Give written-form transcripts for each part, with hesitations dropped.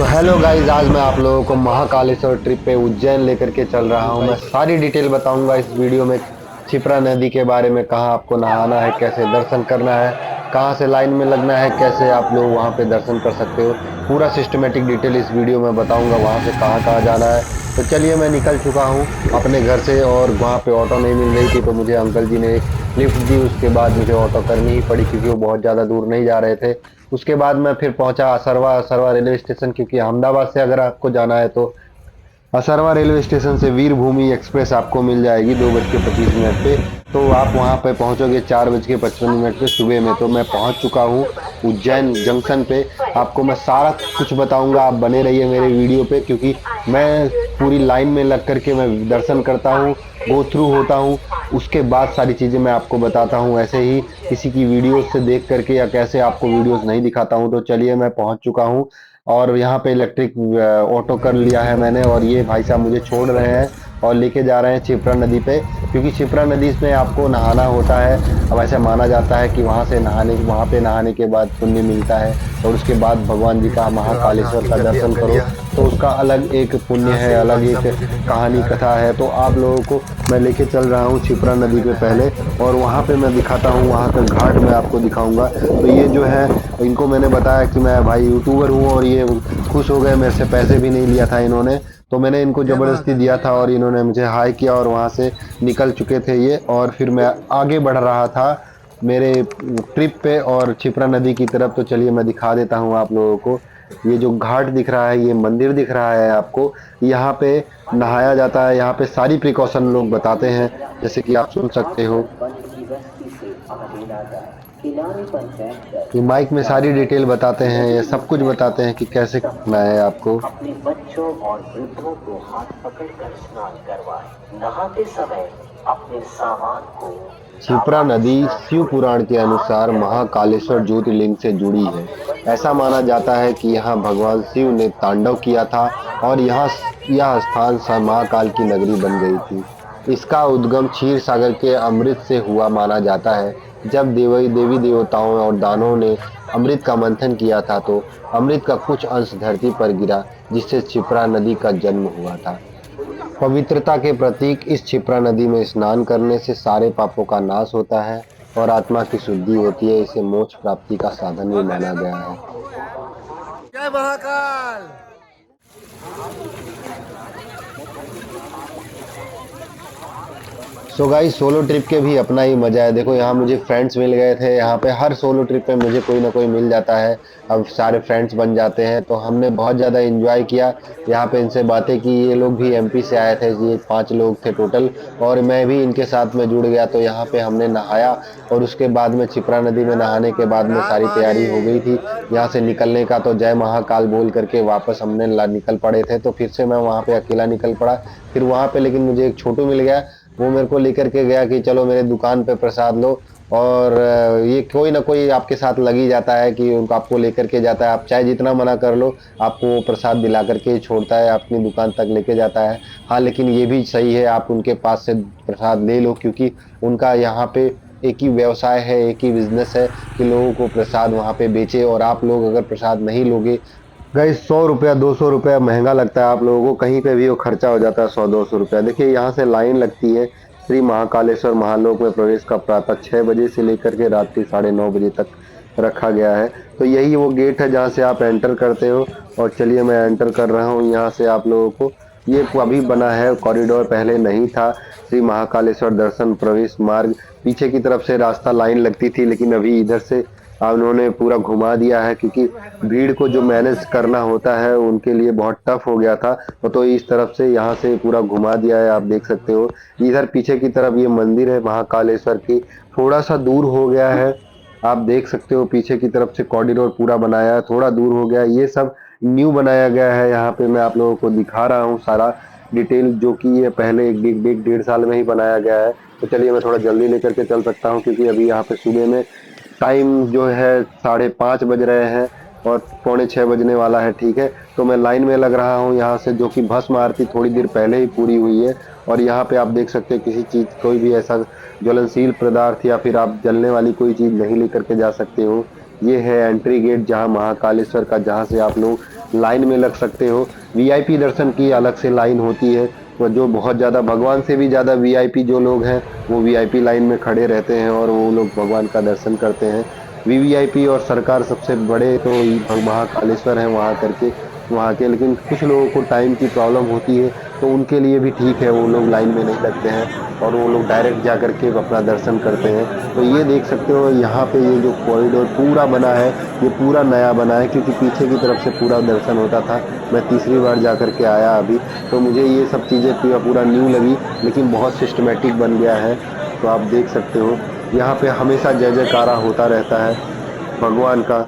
तो hello guys, आज मैं आप लोगों को महाकालेश्वर ट्रिप पे उज्जैन लेकर के चल रहा हूँ। मैं सारी डिटेल बताऊंगा इस वीडियो में। क्षिप्रा नदी के बारे में, कहाँ आपको नहाना है, कैसे दर्शन करना है, कहाँ से लाइन में लगना है, कैसे आप लोग वहाँ पे दर्शन कर सकते हो, पूरा सिस्टमेटिक डिटेल इस वीडियो में बताऊंगा। वहाँ से कहाँ कहाँ जाना है। तो चलिए, मैं निकल चुका हूँ अपने घर से और वहाँ पे ऑटो नहीं मिल रही थी, तो मुझे अंकल जी ने लिफ्ट दी। उसके बाद मुझे ऑटो करनी ही पड़ी क्योंकि वो बहुत ज़्यादा दूर नहीं जा रहे थे। उसके बाद मैं फिर पहुंचा असरवा असरवा रेलवे स्टेशन, क्योंकि अहमदाबाद से अगर आपको जाना है तो असरवा रेलवे स्टेशन से वीरभूमि एक्सप्रेस आपको मिल जाएगी 2:25 पे। तो आप वहां पे पहुंचोगे 4:55 पे सुबह में। तो मैं पहुंच चुका हूँ उज्जैन जंक्शन पे। आपको मैं सारा कुछ बताऊंगा, आप बने रहिए मेरे वीडियो पे, क्योंकि मैं पूरी लाइन में लग करके मैं दर्शन करता हूँ, गो थ्रू होता हूँ। उसके बाद सारी चीजें मैं आपको बताता हूँ, ऐसे ही किसी की वीडियोस से देख करके या कैसे आपको वीडियोस नहीं दिखाता हूँ। तो चलिए, मैं पहुंच चुका हूँ और यहाँ पे इलेक्ट्रिक ऑटो कर लिया है मैंने, और ये भाई साहब मुझे छोड़ रहे हैं और लेके जा रहे हैं क्षिप्रा नदी पे, क्योंकि क्षिप्रा नदी में आपको नहाना होता है। अब ऐसा माना जाता है कि वहां पे नहाने के बाद पुण्य मिलता है, और उसके बाद भगवान जी का, महाकालेश्वर का दर्शन करो तो उसका अलग एक पुण्य है, अलग एक कहानी कथा है। तो आप लोगों को मैं लेके चल रहा हूँ क्षिप्रा नदी पे पहले, और वहां पे मैं दिखाता हूँ, वहां का घाट मैं आपको दिखाऊंगा। तो ये जो है, इनको मैंने बताया कि मैं भाई यूट्यूबर हूँ, और ये खुश हो गए, मेरे से पैसे भी नहीं लिया था इन्होंने। तो मैंने इनको जबरदस्ती दिया था और इन्होंने मुझे हाई किया, और वहां से निकल चुके थे ये। और फिर मैं आगे बढ़ रहा था मेरे ट्रिप पे और क्षिप्रा नदी की तरफ। तो चलिए, मैं दिखा देता हूँ आप लोगों को। ये जो घाट दिख रहा है, ये मंदिर दिख रहा है आपको, यहाँ पे नहाया जाता है। यहाँ पे सारी प्रिकॉशन लोग बताते हैं, जैसे कि आप सुन सकते हो। ये माइक में सारी डिटेल बताते हैं, ये सब कुछ बताते हैं कि कैसे करना है आपको। अपने बच्चों और वृद्धों को हाथ पकड़कर स्नान करवाएं। नहाते समय अपने सामान को क्षिप्रा सामान्य नदी स्नान शिव छोड़ें। पुराण के हाथ अनुसार पैरों को महाकालेश्वर तुरंत ज्योतिर्लिंग से जुड़ी है। अपने बच्चों ऐसा माना और जाता है कि यहाँ भगवान शिव ने तांडव किया था, और यह स्थान महाकाल की नगरी बन गई थी। इसका उद्गम क्षीर सागर के अमृत से हुआ माना जाता है। जब देवी देवी देवताओं और दानवों ने अमृत का मंथन किया था, तो अमृत का कुछ अंश धरती पर गिरा, जिससे क्षिप्रा नदी का जन्म हुआ था। पवित्रता के प्रतीक इस क्षिप्रा नदी में स्नान करने से सारे पापों का नाश होता है और आत्मा की शुद्धि होती है। इसे मोक्ष प्राप्ति का साधन भी माना गया है। जय Mahakal. So guys, solo trip के भी अपना ही मजा है। देखो, यहाँ मुझे फ्रेंड्स मिल गए थे। यहाँ पे हर सोलो ट्रिप पे मुझे कोई ना कोई मिल जाता है। अब सारे फ्रेंड्स बन जाते हैं, तो हमने बहुत ज़्यादा एंजॉय किया। यहाँ पे इनसे बातें की। ये लोग भी एमपी से आए थे, ये 5 लोग थे टोटल, और मैं भी इनके साथ में जुड़ गया। तो यहाँ पे हमने नहाया, और उसके बाद में क्षिप्रा नदी में नहाने के बाद में सारी तैयारी हो गई थी यहाँ से निकलने का। तो जय महाकाल बोल करके वापस हमने निकल पड़े थे। तो फिर से मैं वहाँ पे अकेला निकल पड़ा। फिर वहाँ पे लेकिन मुझे एक छोटू मिल गया, वो मेरे को लेकर के गया कि चलो मेरे दुकान पे प्रसाद लो। और ये कोई ना कोई आपके साथ लग ही जाता है कि उनको आपको लेकर के जाता है। आप चाहे जितना मना कर लो, आपको वो प्रसाद दिला करके ही छोड़ता है, अपनी दुकान तक लेके जाता है। हाँ, लेकिन ये भी सही है, आप उनके पास से प्रसाद ले लो, क्योंकि उनका यहाँ पे एक ही व्यवसाय है, एक ही बिजनेस है कि लोगों को प्रसाद वहाँ पे बेचे। और आप लोग अगर प्रसाद नहीं लोगे, गई 100 रुपया 200 रुपया महंगा लगता है आप लोगों को, कहीं पे भी वो खर्चा हो जाता है 100-200 रुपया। देखिए, यहाँ से लाइन लगती है श्री महाकालेश्वर महालोक में प्रवेश का प्रातः 6 बजे से लेकर के रात्रि 9:30 बजे तक रखा गया है। तो यही वो गेट है जहाँ से आप एंटर करते हो। और चलिए, मैं एंटर कर रहा हूँ यहाँ से आप लोगों को। ये अभी बना है कॉरिडोर, पहले नहीं था। श्री महाकालेश्वर दर्शन प्रवेश मार्ग, पीछे की तरफ से रास्ता लाइन लगती थी, लेकिन अभी इधर से उन्होंने पूरा घुमा दिया है, क्योंकि भीड़ को जो मैनेज करना होता है उनके लिए बहुत टफ हो गया था। तो इस तरफ से यहाँ से पूरा घुमा दिया है, आप देख सकते हो। इधर पीछे की तरफ ये मंदिर है महाकालेश्वर की, थोड़ा सा दूर हो गया है। आप देख सकते हो पीछे की तरफ से कॉरिडोर पूरा बनाया है, थोड़ा दूर हो गया है। ये सब न्यू बनाया गया है। यहाँ पे मैं आप लोगों को दिखा रहा हूँ सारा डिटेल, जो कि ये पहले एक 1.5 साल में ही बनाया गया है। तो चलिए, मैं थोड़ा जल्दी लेकर के चल सकता हूँ, क्योंकि अभी यहाँ पे सुबह में टाइम जो है 5:30 बज रहे हैं और पौने 6 बजने वाला है। ठीक है, तो मैं लाइन में लग रहा हूँ यहाँ से, जो कि भस्म आरती थोड़ी देर पहले ही पूरी हुई है। और यहाँ पे आप देख सकते हैं किसी चीज, कोई भी ऐसा ज्वलनशील पदार्थ या फिर आप जलने वाली कोई चीज नहीं लेकर के जा सकते हो। ये है एंट्री गेट जहाँ महाकालेश्वर का, जहाँ से आप लोग लाइन में लग सकते हो। वीआईपी दर्शन की अलग से लाइन होती है, वो जो बहुत ज़्यादा भगवान से भी ज़्यादा वीआईपी जो लोग हैं वो वीआईपी लाइन में खड़े रहते हैं और वो लोग भगवान का दर्शन करते हैं। वीवीआईपी और सरकार सबसे बड़े तो महाकालेश्वर हैं वहाँ करके वहाँ के, लेकिन कुछ लोगों को टाइम की प्रॉब्लम होती है तो उनके लिए भी ठीक है, वो लोग लाइन में नहीं लगते हैं और वो लोग डायरेक्ट जा करके अपना दर्शन करते हैं। तो ये देख सकते हो यहाँ पे ये जो कॉरिडोर पूरा बना है, ये पूरा नया बना है, क्योंकि पीछे की तरफ से पूरा दर्शन होता था। मैं तीसरी बार जा करके आया अभी, तो मुझे ये सब चीज़ें पूरा पूरा न्यू लगी, लेकिन बहुत सिस्टमेटिक बन गया है। तो आप देख सकते हो यहाँ पे हमेशा जय जयकारा होता रहता है भगवान का।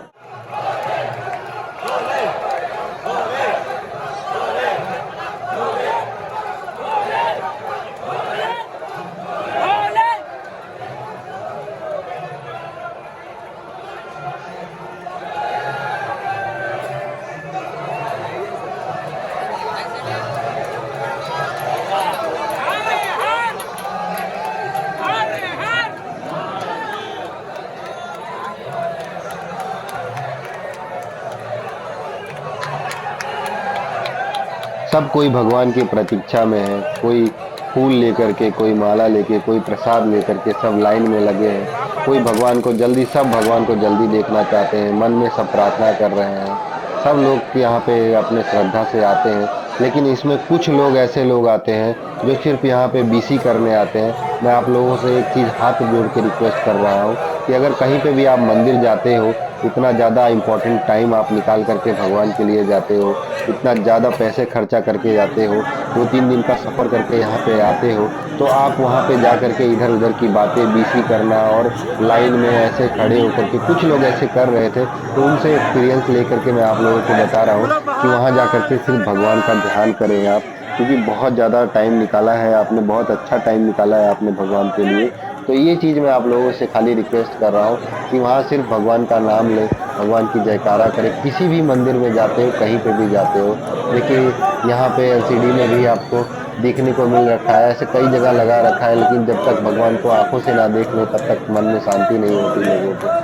सब कोई भगवान की प्रतीक्षा में है, कोई फूल लेकर के, कोई माला लेके, कोई प्रसाद लेकर के सब लाइन में लगे हैं। कोई भगवान को जल्दी, सब भगवान को जल्दी देखना चाहते हैं, मन में सब प्रार्थना कर रहे हैं। सब लोग यहाँ पे अपने श्रद्धा से आते हैं, लेकिन इसमें कुछ लोग ऐसे लोग आते हैं जो सिर्फ यहाँ पे बीसी करने आते हैं। मैं आप लोगों से एक चीज़ हाथ जोड़ के रिक्वेस्ट कर रहा हूँ कि अगर कहीं पे भी आप मंदिर जाते हो, इतना ज़्यादा इम्पोर्टेंट टाइम आप निकाल करके भगवान के लिए जाते हो, इतना ज़्यादा पैसे खर्चा करके जाते हो, 2-3 दिन का सफ़र करके यहाँ पे आते हो, तो आप वहाँ पे जा करके इधर उधर की बातें बीसी करना और लाइन में ऐसे खड़े होकर के, कुछ लोग ऐसे कर रहे थे, तो उनसे एक्सपीरियंस लेकर के मैं आप लोगों को बता रहा हूँ कि वहाँ जा करके सिर्फ भगवान का ध्यान करें आप, क्योंकि बहुत ज़्यादा टाइम निकाला है आपने, बहुत अच्छा टाइम निकाला है आपने भगवान के लिए। तो ये चीज़ मैं आप लोगों से खाली रिक्वेस्ट कर रहा हूँ कि वहाँ सिर्फ भगवान का नाम लें, भगवान की जयकारा करें। किसी भी मंदिर में जाते हो, कहीं पे भी जाते हो, देखिए यहाँ पे एलसीडी में भी आपको देखने को मिल रखा है, ऐसे कई जगह लगा रखा है, लेकिन जब तक भगवान को आंखों से ना देख लो तब तक मन में शांति नहीं होती लोगों को।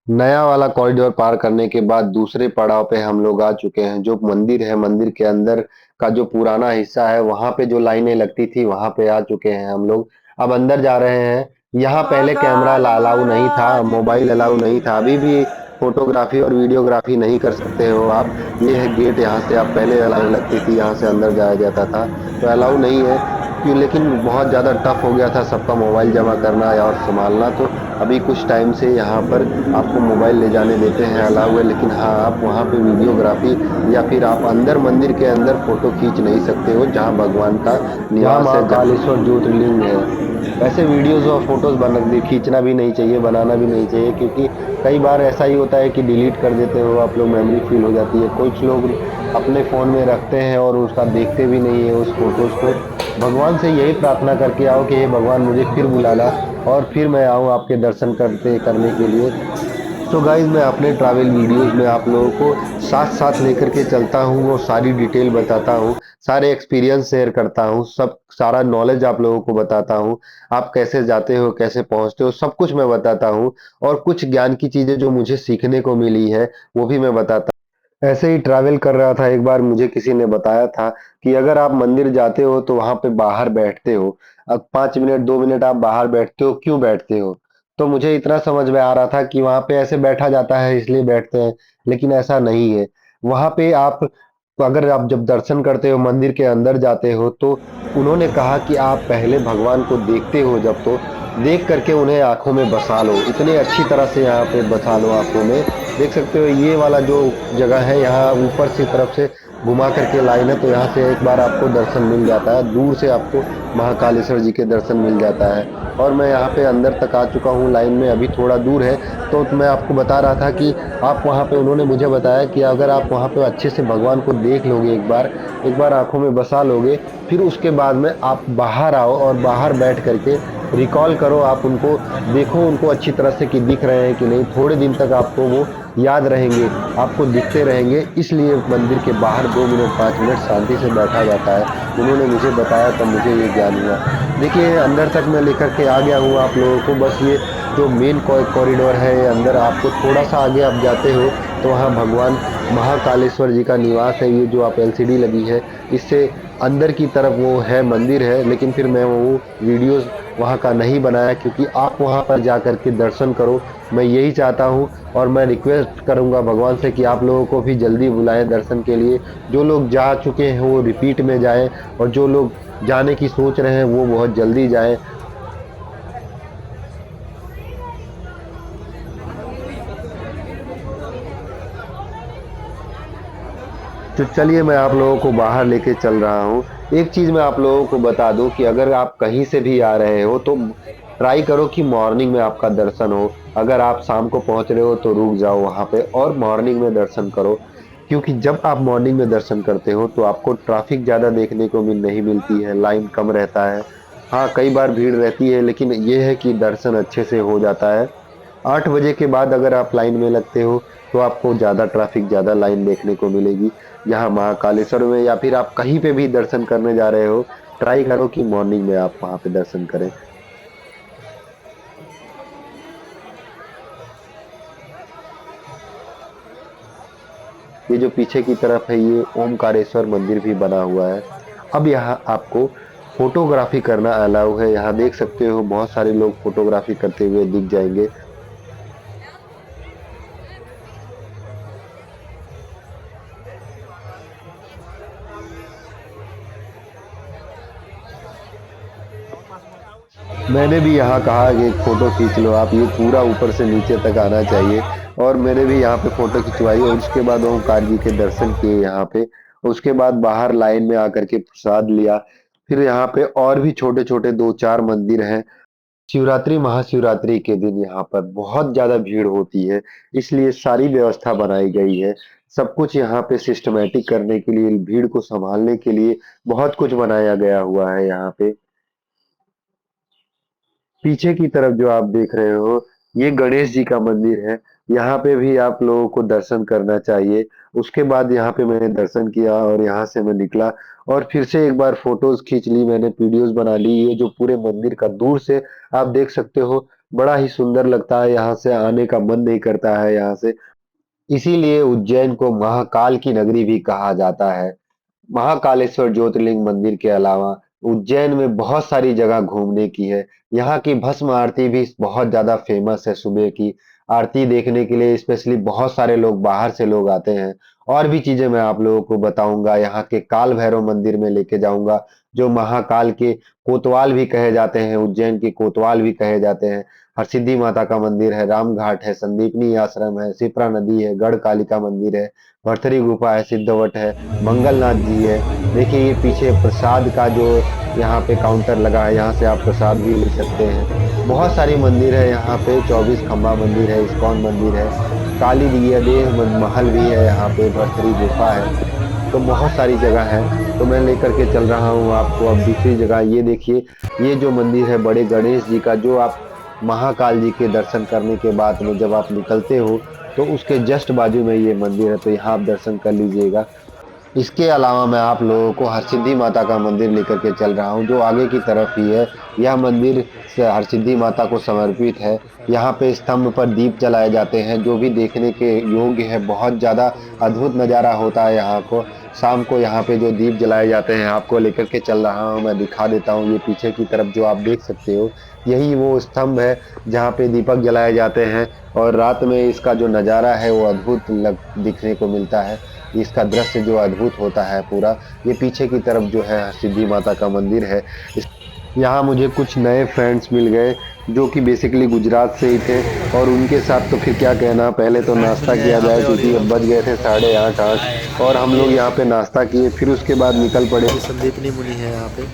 नया वाला कॉरिडोर पार करने के बाद दूसरे पड़ाव पे हम लोग आ चुके हैं। जो मंदिर है, मंदिर के अंदर का जो पुराना हिस्सा है, वहां पे जो लाइनें लगती थी वहां पे आ चुके हैं हम लोग। अब अंदर जा रहे हैं। यहाँ पहले कैमरा अलाउ नहीं था, महाकाल मोबाइल अलाउ नहीं था, अभी भी फोटोग्राफी और वीडियोग्राफी नहीं कर सकते हो आप। ये है गेट, यहाँ से आप पहले अलाउ लगती थी, यहाँ से अंदर जाया जाता था, तो अलाउ नहीं है क्यों, लेकिन बहुत ज़्यादा टफ हो गया था सबका मोबाइल जमा करना और संभालना। तो अभी कुछ टाइम से यहाँ पर आपको मोबाइल ले जाने देते हैं, अलाउ है, लेकिन हाँ आप वहाँ पे वीडियोग्राफी या फिर आप अंदर मंदिर के अंदर फोटो खींच नहीं सकते हो जहाँ भगवान का निवास है, कालेश्वर ज्योतिर्लिंग है। वैसे वीडियोस और फोटोज खींचना भी नहीं चाहिए, बनाना भी नहीं चाहिए, क्योंकि कई बार ऐसा ही होता है कि डिलीट कर देते हो आप लोग, मेमोरी फील हो जाती है। कुछ लोग अपने फ़ोन में रखते हैं और उसका देखते भी नहीं है उस फोटोज़ को। भगवान से यही प्रार्थना करके आओ कि हे भगवान मुझे फिर बुलाना और फिर मैं आऊँ आपके दर्शन करने के लिए। तो गाइज मैं अपने ट्रैवल वीडियोस में आप लोगों को साथ साथ लेकर के चलता हूँ और सारी डिटेल बताता हूँ, सारे एक्सपीरियंस शेयर करता हूँ, सब सारा नॉलेज आप लोगों को बताता हूँ। आप कैसे जाते हो, कैसे पहुँचते हो, सब कुछ मैं बताता हूँ। और कुछ ज्ञान की चीज़ें जो मुझे सीखने को मिली है वो भी मैं बताता हूँ। ऐसे ही ट्रैवल कर रहा था, एक बार मुझे किसी ने बताया था कि अगर आप मंदिर जाते हो तो वहाँ पे बाहर बैठते हो। अब 5 मिनट 2 मिनट आप बाहर बैठते हो, क्यों बैठते हो? तो मुझे इतना समझ में आ रहा था कि वहाँ पे ऐसे बैठा जाता है इसलिए बैठते हैं, लेकिन ऐसा नहीं है। वहाँ पे आप, अगर आप जब दर्शन करते हो, मंदिर के अंदर जाते हो, तो उन्होंने कहा कि आप पहले भगवान को देखते हो जब, तो देख करके उन्हें आँखों में बसा लो। इतनी अच्छी तरह से यहाँ पे बसा लो आँखों में। देख सकते हो ये वाला जो जगह है, यहाँ ऊपर से तरफ से घुमा करके लाइन है, तो यहाँ से एक बार आपको दर्शन मिल जाता है, दूर से आपको महाकालेश्वर जी के दर्शन मिल जाता है। और मैं यहाँ पे अंदर तक आ चुका हूँ, लाइन में अभी थोड़ा दूर है। तो मैं आपको बता रहा था कि आप वहाँ पे, उन्होंने मुझे बताया कि अगर आप वहाँ पे अच्छे से भगवान को देख लोगे, एक बार आंखों में बसा लोगे, फिर उसके बाद में आप बाहर आओ और बाहर बैठ करके रिकॉल करो, आप उनको देखो, उनको अच्छी तरह से कि दिख रहे हैं कि नहीं। थोड़े दिन तक आपको वो याद रहेंगे, आपको दिखते रहेंगे, इसलिए मंदिर के बाहर 2 मिनट 5 मिनट शांति से बैठा जाता है। उन्होंने मुझे बताया तब मुझे ये ज्ञान हुआ। देखिए अंदर तक मैं लेकर के आ गया हूँ आप लोगों को। बस ये जो मेन कॉरिडोर है अंदर, आपको थोड़ा सा आगे आप जाते हो तो वहाँ भगवान महाकालेश्वर जी का निवास है। ये जो आप एलसीडी लगी है, इससे अंदर की तरफ वो है मंदिर है, लेकिन फिर मैं वो वीडियोस वहाँ का नहीं बनाया, क्योंकि आप वहाँ पर जा कर के दर्शन करो, मैं यही चाहता हूँ। और मैं रिक्वेस्ट करूँगा भगवान से कि आप लोगों को भी जल्दी बुलाएं दर्शन के लिए। जो लोग जा चुके हैं वो रिपीट में जाएं, और जो लोग जाने की सोच रहे हैं वो बहुत जल्दी जाएं। तो चलिए मैं आप लोगों को बाहर लेके चल रहा हूँ। एक चीज़ मैं आप लोगों को बता दूँ कि अगर आप कहीं से भी आ रहे हो तो ट्राई करो कि मॉर्निंग में आपका दर्शन हो। अगर आप शाम को पहुँच रहे हो तो रुक जाओ वहाँ पे और मॉर्निंग में दर्शन करो। क्योंकि जब आप मॉर्निंग में दर्शन करते हो तो आपको ट्रैफिक ज़्यादा देखने को नहीं मिलती है, लाइन कम रहता है। हाँ, कई बार भीड़ रहती है, लेकिन ये है कि दर्शन अच्छे से हो जाता है। 8 बजे के बाद अगर आप लाइन में लगते हो तो आपको ज़्यादा ट्रैफिक, ज़्यादा लाइन देखने को मिलेगी। यहाँ महाकालेश्वर में या फिर आप कहीं पे भी दर्शन करने जा रहे हो, ट्राई करो कि मॉर्निंग में आप वहाँ पे दर्शन करें। ये जो पीछे की तरफ है ये ओमकारेश्वर मंदिर भी बना हुआ है। अब यहाँ आपको फोटोग्राफी करना अलाउ है। यहाँ देख सकते हो बहुत सारे लोग फोटोग्राफी करते हुए दिख जाएंगे। मैंने भी यहाँ कहा कि एक फ़ोटो खींच लो आप, ये पूरा ऊपर से नीचे तक आना चाहिए। और मैंने भी यहाँ पे फ़ोटो खिंचवाई और उसके बाद ओमकार जी के दर्शन किए यहाँ पे। उसके बाद बाहर लाइन में आकर के प्रसाद लिया। फिर यहाँ पे और भी छोटे-छोटे 2-4 मंदिर हैं। शिवरात्रि, महाशिवरात्रि के दिन यहाँ पर बहुत ज़्यादा भीड़ होती है, इसलिए सारी व्यवस्था बनाई गई है। सब कुछ यहाँ पे सिस्टमैटिक करने के लिए, भीड़ को सँभालने के लिए बहुत कुछ बनाया गया हुआ है यहाँ पे। पीछे की तरफ जो आप देख रहे हो, ये गणेश जी का मंदिर है। यहाँ पे भी आप लोगों को दर्शन करना चाहिए। उसके बाद यहाँ पे मैंने दर्शन किया और यहाँ से मैं निकला और फिर से एक बार फोटोज़ खींच ली मैंने, वीडियोज़ बना ली। ये जो पूरे मंदिर का दूर से आप देख सकते हो, बड़ा ही सुंदर लगता है, यहाँ से आने का मन नहीं करता है यहाँ से। इसीलिए उज्जैन को महाकाल की नगरी भी कहा जाता है। महाकालेश्वर ज्योतिर्लिंग मंदिर के अलावा उज्जैन में बहुत सारी जगह घूमने की है। यहाँ की भस्म आरती भी बहुत ज़्यादा फेमस है। सुबह की आरती देखने के लिए स्पेशली बहुत सारे लोग बाहर से लोग आते हैं। और भी चीज़ें मैं आप लोगों को बताऊंगा। यहाँ के काल भैरव मंदिर में लेके जाऊंगा, जो महाकाल के कोतवाल भी कहे जाते हैं, उज्जैन के कोतवाल भी कहे जाते हैं। हरसिद्धि माता का मंदिर है, राम घाट है, संदीपनी आश्रम है, शिप्रा नदी है, गढ़ कालिका मंदिर है, भरथरी गुफा है, सिद्धवट है, मंगलनाथ जी है। देखिए ये पीछे प्रसाद का जो यहाँ पे काउंटर लगा है, यहाँ से आप प्रसाद भी ले सकते हैं। बहुत सारी मंदिर है यहाँ पे, 24 खंबा मंदिर है, इस्कॉन मंदिर है, काली देह महल भी है, यहाँ पे भरथरी गुफा है। तो बहुत सारी जगह है। तो मैं लेकर के चल रहा हूँ आपको अब दूसरी जगह। ये देखिए, ये जो मंदिर है बड़े गणेश जी का, जो आप महाकाल जी के दर्शन करने के बाद में जब आप निकलते हो तो उसके जस्ट बाजू में ये मंदिर है, तो यहाँ आप दर्शन कर लीजिएगा। इसके अलावा मैं आप लोगों को हरसिद्धि माता का मंदिर लेकर के चल रहा हूँ, जो आगे की तरफ ही है। यह मंदिर हरसिद्धि माता को समर्पित है। यहाँ पे स्तंभ पर दीप जलाए जाते हैं, जो भी देखने के योग्य है। बहुत ज़्यादा अद्भुत नज़ारा होता है यहाँ को। शाम को यहाँ पे जो दीप जलाए जाते हैं, आपको लेकर के चल रहा हूँ, मैं दिखा देता हूँ। ये पीछे की तरफ जो आप देख सकते हो, यही वो स्तंभ है जहाँ पे दीपक जलाए जाते हैं। और रात में इसका जो नज़ारा है वो अद्भुत दिखने को मिलता है। इसका दृश्य जो अद्भुत होता है पूरा। ये पीछे की तरफ जो है सिद्धि माता का मंदिर है। यहाँ मुझे कुछ नए फ्रेंड्स मिल गए जो कि बेसिकली गुजरात से ही थे, और उनके साथ तो फिर क्या कहना। पहले तो नाश्ता किया जाए, क्योंकि अब बज गए थे 8:30 और हम लोग यहाँ पे नाश्ता किए, फिर उसके बाद निकल पड़े। संदीपनी मुनि है यहाँ पे।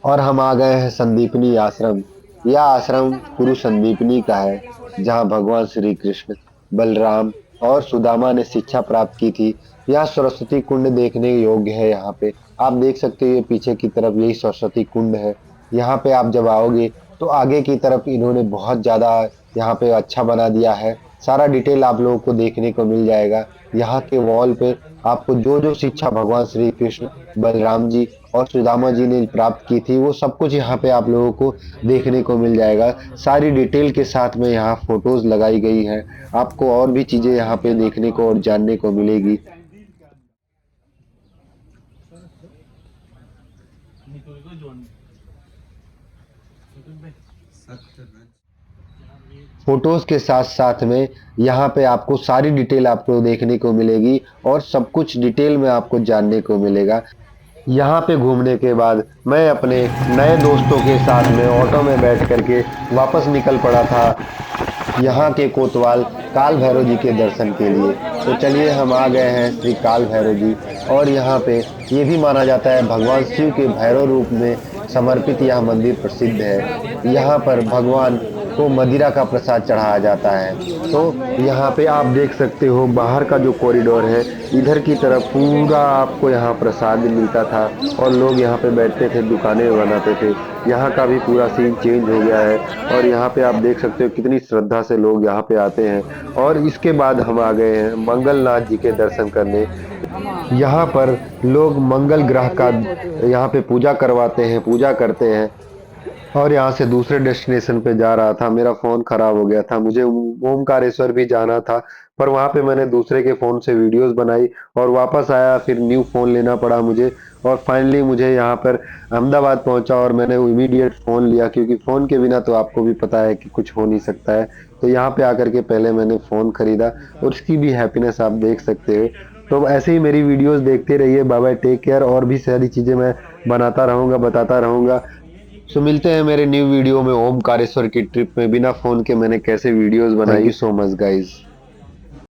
और हम आ गए हैं संदीपनी आश्रम। यह आश्रम गुरु संदीपनी का है, जहाँ भगवान श्री कृष्ण, बलराम और सुदामा ने शिक्षा प्राप्त की थी। यह सरस्वती कुंड देखने योग्य है। यहाँ पे आप देख सकते हो, ये पीछे की तरफ यही सरस्वती कुंड है। यहाँ पे आप जब आओगे तो आगे की तरफ इन्होंने बहुत ज़्यादा यहाँ पे अच्छा बना दिया है। सारा डिटेल आप लोगों को देखने को मिल जाएगा। यहाँ के वॉल पे आपको जो जो शिक्षा भगवान श्री कृष्ण, बलराम जी और सुदामा जी ने प्राप्त की थी, वो सब कुछ यहाँ पे आप लोगों को देखने को मिल जाएगा। सारी डिटेल के साथ में यहाँ फोटोज लगाई गई है। आपको और भी चीजें यहाँ पे देखने को और जानने को मिलेगी। फोटोज के साथ साथ में यहाँ पे आपको सारी डिटेल आपको देखने को मिलेगी और सब कुछ डिटेल में आपको जानने को मिलेगा। यहाँ पे घूमने के बाद मैं अपने नए दोस्तों के साथ में ऑटो में बैठ करके वापस निकल पड़ा था यहाँ के कोतवाल काल भैरव जी के दर्शन के लिए। तो चलिए हम आ गए हैं श्री काल भैरव जी, और यहाँ पे ये भी माना जाता है भगवान शिव के भैरव रूप में समर्पित यह मंदिर प्रसिद्ध है। यहाँ पर भगवान को मदिरा का प्रसाद चढ़ाया जाता है। तो यहाँ पे आप देख सकते हो बाहर का जो कॉरिडोर है, इधर की तरफ पूरा आपको यहाँ प्रसाद मिलता था और लोग यहाँ पे बैठते थे, दुकानें बनाते थे। यहाँ का भी पूरा सीन चेंज हो गया है और यहाँ पे आप देख सकते हो कितनी श्रद्धा से लोग यहाँ पे आते हैं। और इसके बाद हम आ गए हैं मंगलनाथ जी के दर्शन करने। यहाँ पर लोग मंगल ग्रह का यहाँ पे पूजा करवाते हैं, पूजा करते हैं। और यहाँ से दूसरे डेस्टिनेशन पे जा रहा था, मेरा फ़ोन ख़राब हो गया था, मुझे ओमकारेश्वर भी जाना था, पर वहाँ पे मैंने दूसरे के फ़ोन से वीडियोस बनाई और वापस आया, फिर न्यू फ़ोन लेना पड़ा मुझे। और फाइनली मुझे यहाँ पर अहमदाबाद पहुँचा और मैंने इमीडिएट फ़ोन लिया, क्योंकि फ़ोन के बिना तो आपको भी पता है कि कुछ हो नहीं सकता है। तो यहाँ पे आकर के पहले मैंने फ़ोन ख़रीदा और उसकी भी हैप्पीनेस आप देख सकते हो। तो ऐसे ही मेरी वीडियोस देखते रहिए। Bye bye, take care. और भी सारी चीज़ें मैं बनाता रहूँगा, बताता रहूँगा। सो मिलते हैं मेरे न्यू वीडियो में ओमकारेश्वर की ट्रिप में। बिना फ़ोन के मैंने कैसे वीडियोस बनाई। Thank you so much guys.